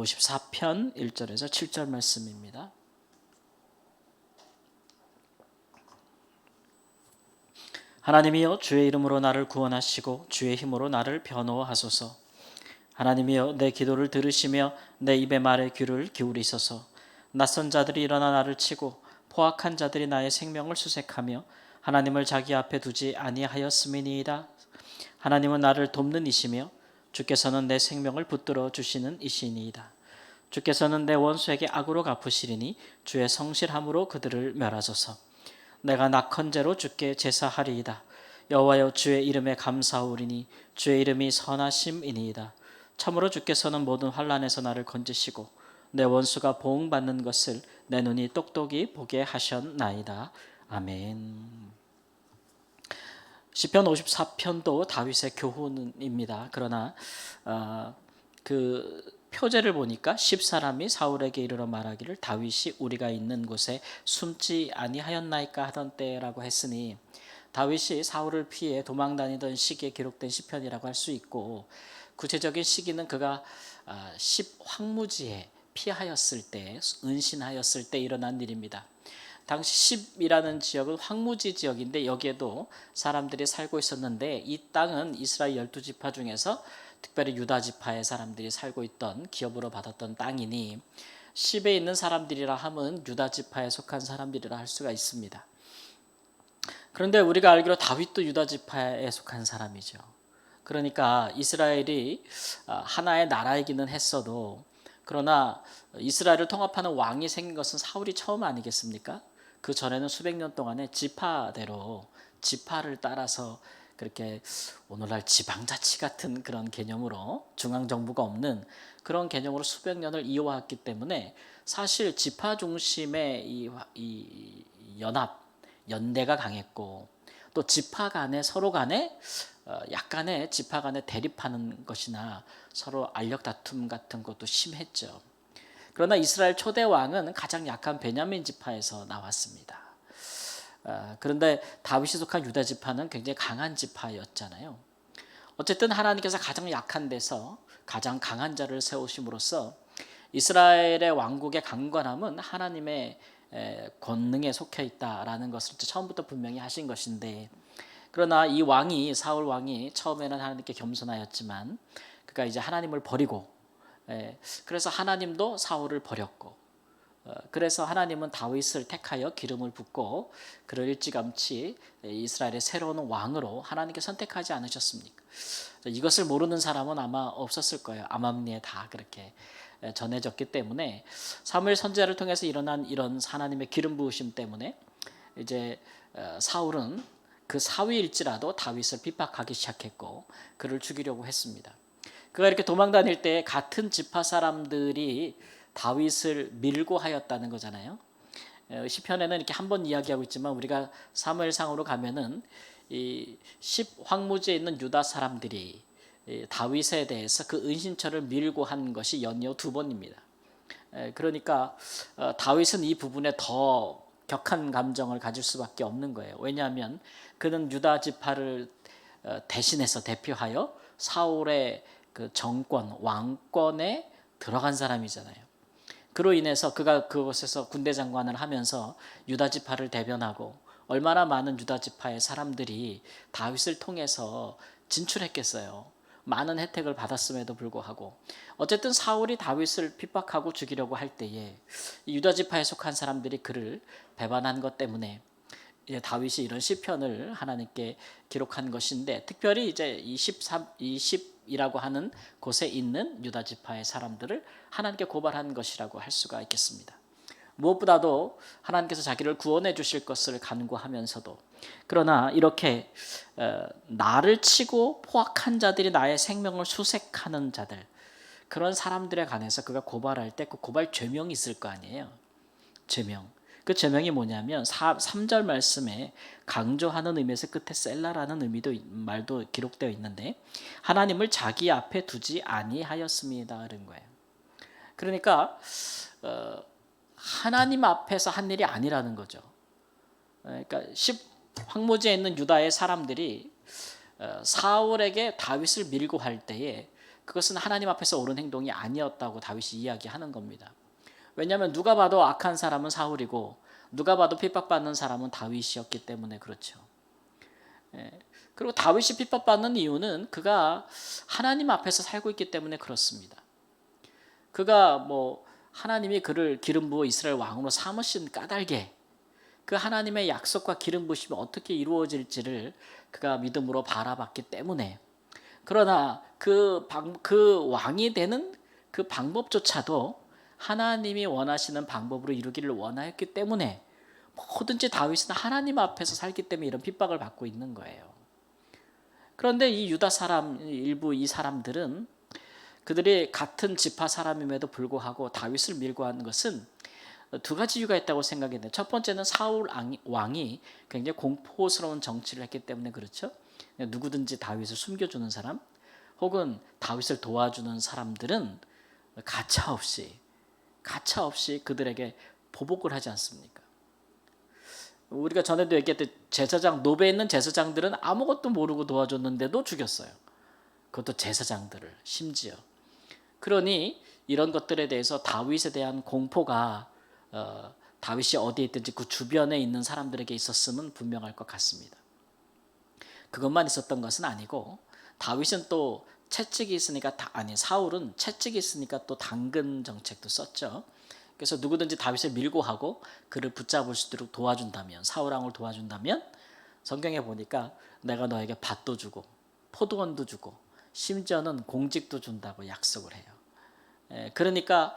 54편 1절에서 7절 말씀입니다. 하나님이여 주의 이름으로 나를 구원하시고 주의 힘으로 나를 변호하소서. 하나님이여 내 기도를 들으시며 내 입의 말에 귀를 기울이소서. 낯선 자들이 일어나 나를 치고 포악한 자들이 나의 생명을 수색하며 하나님을 자기 앞에 두지 아니하였음이니이다. 하나님은 나를 돕는 이시며 주께서는 내 생명을 붙들어 주시는 이시니이다. 주께서는 내 원수에게 악으로 갚으시리니 주의 성실함으로 그들을 멸하소서. 내가 낙헌제로 주께 제사하리이다. 여호와여 주의 이름에 감사하오리니 주의 이름이 선하심이니이다. 참으로 주께서는 모든 환난에서 나를 건지시고 내 원수가 보응받는 것을 내 눈이 똑똑히 보게 하셨나이다. 아멘. 시편 54편도 다윗의 교훈입니다. 그러나 그 표제를 보니까 10사람이 사울에게 이르러 말하기를 다윗이 우리가 있는 곳에 숨지 아니하였나이까 하던 때라고 했으니 다윗이 사울을 피해 도망다니던 시기에 기록된 시편이라고 할 수 있고, 구체적인 시기는 그가 10황무지에 피하였을 때, 은신하였을 때 일어난 일입니다. 당시 10이라는 지역은 황무지 지역인데 여기에도 사람들이 살고 있었는데, 이 땅은 이스라엘 12지파 중에서 특별히 유다 지파의 사람들이 살고 있던 기업으로 받았던 땅이니 10에 있는 사람들이라 함은 유다 지파에 속한 사람들이라 할 수가 있습니다. 그런데 우리가 알기로 다윗도 유다 지파에 속한 사람이죠. 그러니까 이스라엘이 하나의 나라이기는 했어도, 그러나 이스라엘을 통합하는 왕이 생긴 것은 사울이 처음 아니겠습니까? 그 전에는 수백 년 동안의 지파대로 지파를 따라서 그렇게 오늘날 지방자치 같은 그런 개념으로 중앙정부가 없는 그런 개념으로 수백 년을 이어왔기 때문에 사실 지파 중심의 이 연대가 강했고, 또 지파 간에 서로 간에 약간의 지파 간에 대립하는 것이나 서로 알력 다툼 같은 것도 심했죠. 그러나 이스라엘 초대 왕은 가장 약한 베냐민 지파에서 나왔습니다. 그런데 다윗이 속한 유다 지파는 굉장히 강한 지파였잖아요. 어쨌든 하나님께서 가장 약한 데서 가장 강한 자를 세우심으로써 이스라엘의 왕국의 강건함은 하나님의 권능에 속해 있다라는 것을 처음부터 분명히 하신 것인데, 그러나 이 왕이, 사울 왕이 처음에는 하나님께 겸손하였지만 그가 이제 하나님을 버리고, 그래서 하나님도 사울을 버렸고, 그래서 하나님은 다윗을 택하여 기름을 붓고 그를 일찌감치 이스라엘의 새로운 왕으로 하나님께 선택하지 않으셨습니까? 이것을 모르는 사람은 아마 없었을 거예요. 암암리에 다 그렇게 전해졌기 때문에 사무엘 선지자를 통해서 일어난 이런 하나님의 기름 부으심 때문에 이제 사울은 그 사위일지라도 다윗을 핍박하기 시작했고 그를 죽이려고 했습니다. 그가 이렇게 도망다닐 때 같은 지파 사람들이 다윗을 밀고 하였다는 거잖아요. 시편에는 이렇게 한 번 이야기하고 있지만 우리가 사무엘상으로 가면은 이 10황무지에 있는 유다 사람들이 다윗에 대해서 그 은신처를 밀고 한 것이 연이어 2번입니다. 그러니까 다윗은 이 부분에 더 격한 감정을 가질 수밖에 없는 거예요. 왜냐하면 그는 유다 지파를 대신해서 대표하여 사울의 그 정권, 왕권에 들어간 사람이잖아요. 그로 인해서 그가 그곳에서 군대 장관을 하면서 유다 지파를 대변하고 얼마나 많은 유다 지파의 사람들이 다윗을 통해서 진출했겠어요. 많은 혜택을 받았음에도 불구하고 어쨌든 사울이 다윗을 핍박하고 죽이려고 할 때에 유다 지파에 속한 사람들이 그를 배반한 것 때문에 이제 다윗이 이런 시편을 하나님께 기록한 것인데, 특별히 이제 이 10이라고 하는 곳에 있는 유다 지파의 사람들을 하나님께 고발한 것이라고 할 수가 있겠습니다. 무엇보다도 하나님께서 자기를 구원해 주실 것을 간구하면서도, 그러나 이렇게 나를 치고 포악한 자들이 나의 생명을 수색하는 자들, 그런 사람들에 관해서 그가 고발할 때 그 고발 죄명이 있을 거 아니에요. 죄명. 그 죄명이 뭐냐면 3절 말씀에 강조하는 의미에서 끝에 셀라라는 말도 기록되어 있는데, 하나님을 자기 앞에 두지 아니하였습니다 이런 거예요. 그러니까 하나님 앞에서 한 일이 아니라는 거죠. 그러니까 10황무지에 있는 유다의 사람들이 사울에게 다윗을 밀고 할 때에 그것은 하나님 앞에서 옳은 행동이 아니었다고 다윗이 이야기하는 겁니다. 왜냐하면 누가 봐도 악한 사람은 사울이고 누가 봐도 핍박받는 사람은 다윗이었기 때문에 그렇죠. 그리고 다윗이 핍박받는 이유는 그가 하나님 앞에서 살고 있기 때문에 그렇습니다. 그가 하나님이 그를 기름 부어 이스라엘 왕으로 삼으신 까닭에 그 하나님의 약속과 기름 부으심이 어떻게 이루어질지를 그가 믿음으로 바라봤기 때문에, 그러나 그 왕이 되는 그 방법조차도 하나님이 원하시는 방법으로 이루기를 원하였기 때문에 뭐든지 다윗은 하나님 앞에서 살기 때문에 이런 핍박을 받고 있는 거예요. 그런데 이 유다 사람 일부 이 사람들은 그들이 같은 지파 사람임에도 불구하고 다윗을 밀고 하는 것은 두 가지 이유가 있다고 생각했는데, 첫 번째는 사울 왕이 굉장히 공포스러운 정치를 했기 때문에 그렇죠. 누구든지 다윗을 숨겨주는 사람 혹은 다윗을 도와주는 사람들은 가차없이 그들에게 보복을 하지 않습니까? 우리가 전에도 얘기했듯 제사장, 노베에 있는 제사장들은 아무것도 모르고 도와줬는데도 죽였어요. 그것도 제사장들을 심지어. 그러니 이런 것들에 대해서 다윗에 대한 공포가 다윗이 어디에 있든지 그 주변에 있는 사람들에게 있었으면 분명할 것 같습니다. 그것만 있었던 것은 아니고 다윗은 또 채찍이 있으니까 사울은 채찍이 있으니까 또 당근 정책도 썼죠. 그래서 누구든지 다윗을 밀고 하고 그를 붙잡을 수 있도록 도와준다면, 사울 왕을 도와준다면 성경에 보니까 내가 너에게 밭도 주고 포도원도 주고 심지어는 공직도 준다고 약속을 해요. 그러니까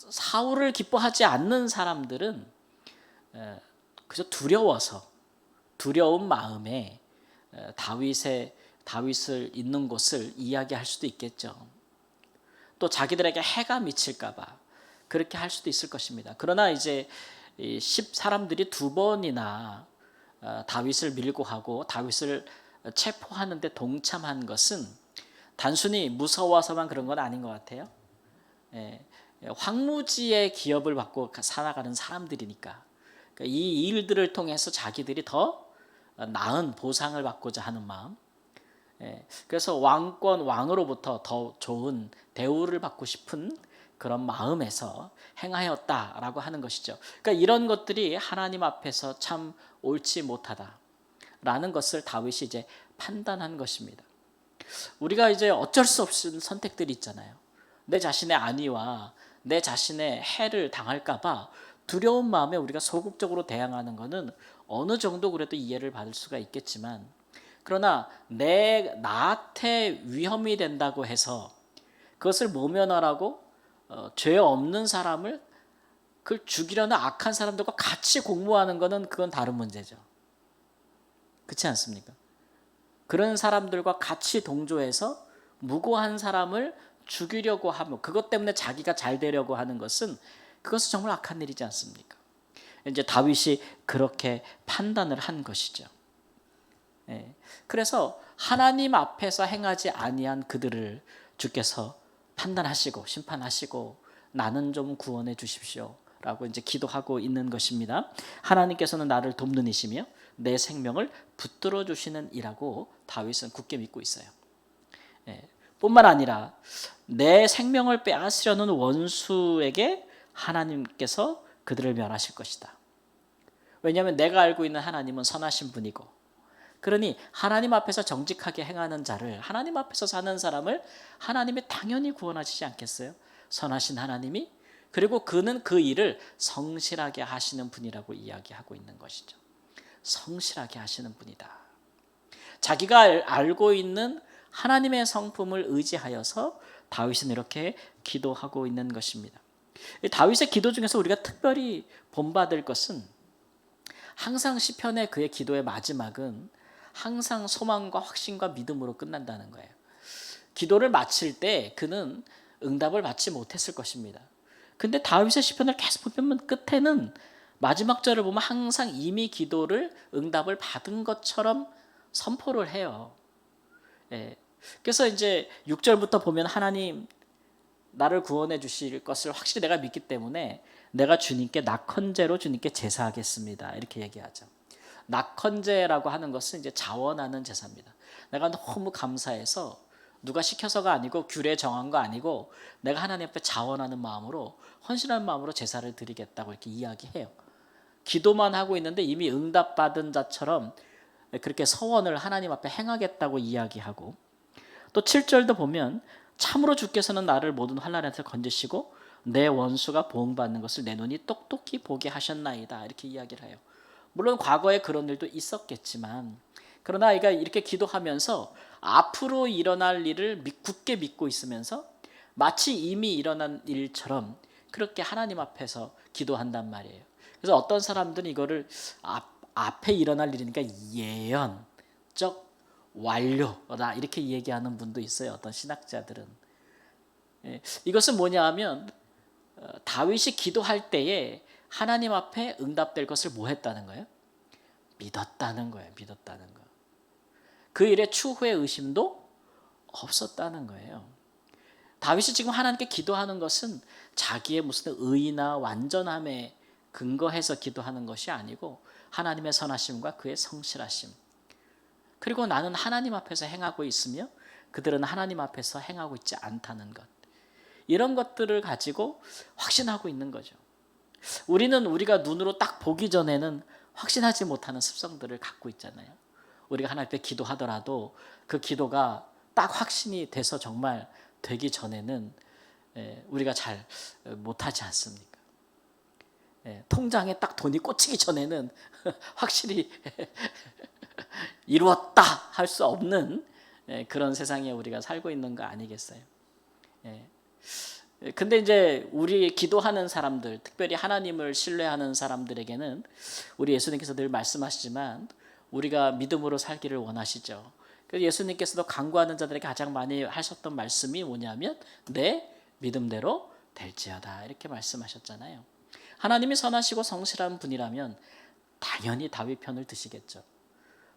사울을 기뻐하지 않는 사람들은 그저 두려운 마음에 다윗을 있는 곳을 이야기할 수도 있겠죠. 또 자기들에게 해가 미칠까봐 그렇게 할 수도 있을 것입니다. 그러나 이제 사람들이 두 번이나 다윗을 밀고 하고 다윗을 체포하는데 동참한 것은 단순히 무서워서만 그런 건 아닌 것 같아요. 황무지의 기업을 받고 살아가는 사람들이니까 이 일들을 통해서 자기들이 더 나은 보상을 받고자 하는 마음, 그래서 왕으로부터 더 좋은 대우를 받고 싶은 그런 마음에서 행하였다라고 하는 것이죠. 그러니까 이런 것들이 하나님 앞에서 참 옳지 못하다라는 것을 다윗이 이제 판단한 것입니다. 우리가 이제 어쩔 수 없는 선택들이 있잖아요. 내 자신의 안위와 내 자신의 해를 당할까봐 두려운 마음에 우리가 소극적으로 대항하는 것은 어느 정도 그래도 이해를 받을 수가 있겠지만, 그러나 나한테 위험이 된다고 해서 그것을 모면하라고 죄 없는 사람을 그걸 죽이려는 악한 사람들과 같이 공모하는 것은 그건 다른 문제죠. 그렇지 않습니까? 그런 사람들과 같이 동조해서 무고한 사람을 죽이려고 하며 그것 때문에 자기가 잘 되려고 하는 것은 그것은 정말 악한 일이지 않습니까? 이제 다윗이 그렇게 판단을 한 것이죠. 그래서 하나님 앞에서 행하지 아니한 그들을 주께서 판단하시고 심판하시고 나는 좀 구원해 주십시오 라고 이제 기도하고 있는 것입니다. 하나님께서는 나를 돕는 이시며 내 생명을 붙들어 주시는 이라고 다윗은 굳게 믿고 있어요. 뿐만 아니라 내 생명을 빼앗으려는 원수에게 하나님께서 그들을 멸하실 것이다. 왜냐하면 내가 알고 있는 하나님은 선하신 분이고, 그러니 하나님 앞에서 정직하게 행하는 자를, 하나님 앞에서 사는 사람을 하나님이 당연히 구원하시지 않겠어요? 선하신 하나님이. 그리고 그는 그 일을 성실하게 하시는 분이라고 이야기하고 있는 것이죠. 성실하게 하시는 분이다. 자기가 알고 있는 하나님의 성품을 의지하여서 다윗은 이렇게 기도하고 있는 것입니다. 다윗의 기도 중에서 우리가 특별히 본받을 것은 항상 시편의 그의 기도의 마지막은 항상 소망과 확신과 믿음으로 끝난다는 거예요. 기도를 마칠 때 그는 응답을 받지 못했을 것입니다. 근데 다윗의 시편을 계속 보면 끝에는 마지막 절을 보면 항상 이미 기도를 응답을 받은 것처럼 선포를 해요. 그래서 이제 6절부터 보면 하나님 나를 구원해 주실 것을 확실히 내가 믿기 때문에 내가 주님께 낙헌제로 주님께 제사하겠습니다. 이렇게 얘기하죠. 낙헌제라고 하는 것은 이제 자원하는 제사입니다. 내가 너무 감사해서 누가 시켜서가 아니고 규례 정한 거 아니고 내가 하나님 앞에 자원하는 마음으로 헌신하는 마음으로 제사를 드리겠다고 이렇게 이야기해요. 기도만 하고 있는데 이미 응답받은 자처럼 그렇게 서원을 하나님 앞에 행하겠다고 이야기하고 또 7절도 보면 참으로 주께서는 나를 모든 환난에서 건지시고 내 원수가 보응받는 것을 내 눈이 똑똑히 보게 하셨나이다 이렇게 이야기를 해요. 물론 과거에 그런 일도 있었겠지만 그러나 아이가 이렇게 기도하면서 앞으로 일어날 일을 굳게 믿고 있으면서 마치 이미 일어난 일처럼 그렇게 하나님 앞에서 기도한단 말이에요. 그래서 어떤 사람들은 이거를 앞에 일어날 일이니까 예언적 완료다 이렇게 얘기하는 분도 있어요. 어떤 신학자들은. 이것은 뭐냐 하면 다윗이 기도할 때에 하나님 앞에 응답될 것을 뭐 했다는 거예요? 믿었다는 거예요. 믿었다는 거. 그 일에 추후의 의심도 없었다는 거예요. 다윗이 지금 하나님께 기도하는 것은 자기의 무슨 의나 완전함에 근거해서 기도하는 것이 아니고 하나님의 선하심과 그의 성실하심. 그리고 나는 하나님 앞에서 행하고 있으며 그들은 하나님 앞에서 행하고 있지 않다는 것. 이런 것들을 가지고 확신하고 있는 거죠. 우리는 우리가 눈으로 딱 보기 전에는 확신하지 못하는 습성들을 갖고 있잖아요. 우리가 하나님 앞에 기도하더라도 그 기도가 딱 확신이 돼서 정말 되기 전에는 우리가 잘 못하지 않습니까? 통장에 딱 돈이 꽂히기 전에는 확실히 이루었다 할 수 없는 그런 세상에 우리가 살고 있는 거 아니겠어요? 근데 이제 우리 기도하는 사람들, 특별히 하나님을 신뢰하는 사람들에게는 우리 예수님께서 늘 말씀하시지만 우리가 믿음으로 살기를 원하시죠. 그래서 예수님께서도 간구하는 자들에게 가장 많이 하셨던 말씀이 뭐냐면 내 믿음대로 될지어다 이렇게 말씀하셨잖아요. 하나님이 선하시고 성실한 분이라면 당연히 다윗 편을 드시겠죠.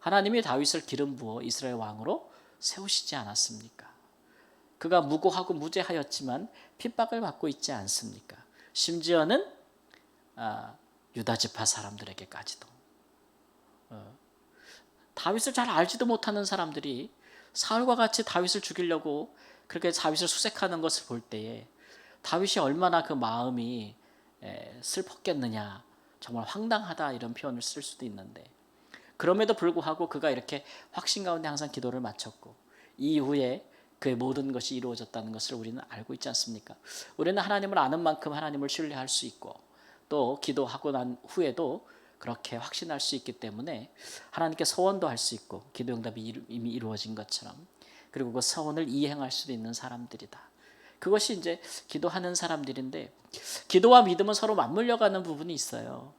하나님이 다윗을 기름 부어 이스라엘 왕으로 세우시지 않았습니까? 그가 무고하고 무죄하였지만 핍박을 받고 있지 않습니까? 심지어는 유다 지파 사람들에게까지도 다윗을 잘 알지도 못하는 사람들이 사울과 같이 다윗을 죽이려고 그렇게 다윗을 수색하는 것을 볼 때에 다윗이 얼마나 그 마음이 슬펐겠느냐, 정말 황당하다 이런 표현을 쓸 수도 있는데 그럼에도 불구하고 그가 이렇게 확신 가운데 항상 기도를 마쳤고 이후에 그의 모든 것이 이루어졌다는 것을 우리는 알고 있지 않습니까? 우리는 하나님을 아는 만큼 하나님을 신뢰할 수 있고 또 기도하고 난 후에도 그렇게 확신할 수 있기 때문에 하나님께 서원도 할 수 있고 기도 응답이 이미 이루어진 것처럼 그리고 그 서원을 이행할 수도 있는 사람들이다. 그것이 이제 기도하는 사람들인데 기도와 믿음은 서로 맞물려가는 부분이 있어요.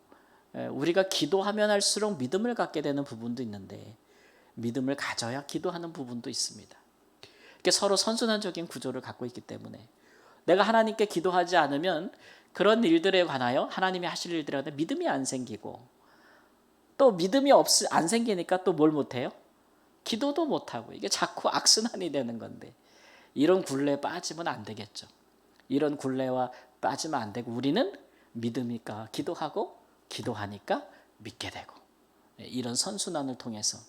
우리가 기도하면 할수록 믿음을 갖게 되는 부분도 있는데 믿음을 가져야 기도하는 부분도 있습니다. 이렇게 서로 선순환적인 구조를 갖고 있기 때문에 내가 하나님께 기도하지 않으면 그런 일들에 관하여 하나님이 하실 일들에 관하여 믿음이 안 생기고 또 믿음이 안 생기니까 또 뭘 못해요? 기도도 못하고 이게 자꾸 악순환이 되는 건데 이런 굴레에 빠지면 안 되겠죠. 이런 굴레와 빠지면 안 되고 우리는 믿으니까 기도하고 기도하니까 믿게 되고 이런 선순환을 통해서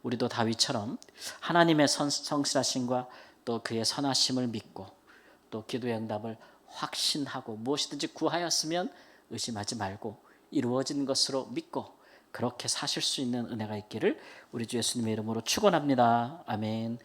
우리도 다윗처럼 하나님의 성실하심과 또 그의 선하심을 믿고 또 기도의 응답을 확신하고 무엇이든지 구하였으면 의심하지 말고 이루어진 것으로 믿고 그렇게 사실 수 있는 은혜가 있기를 우리 주 예수님의 이름으로 축원합니다. 아멘.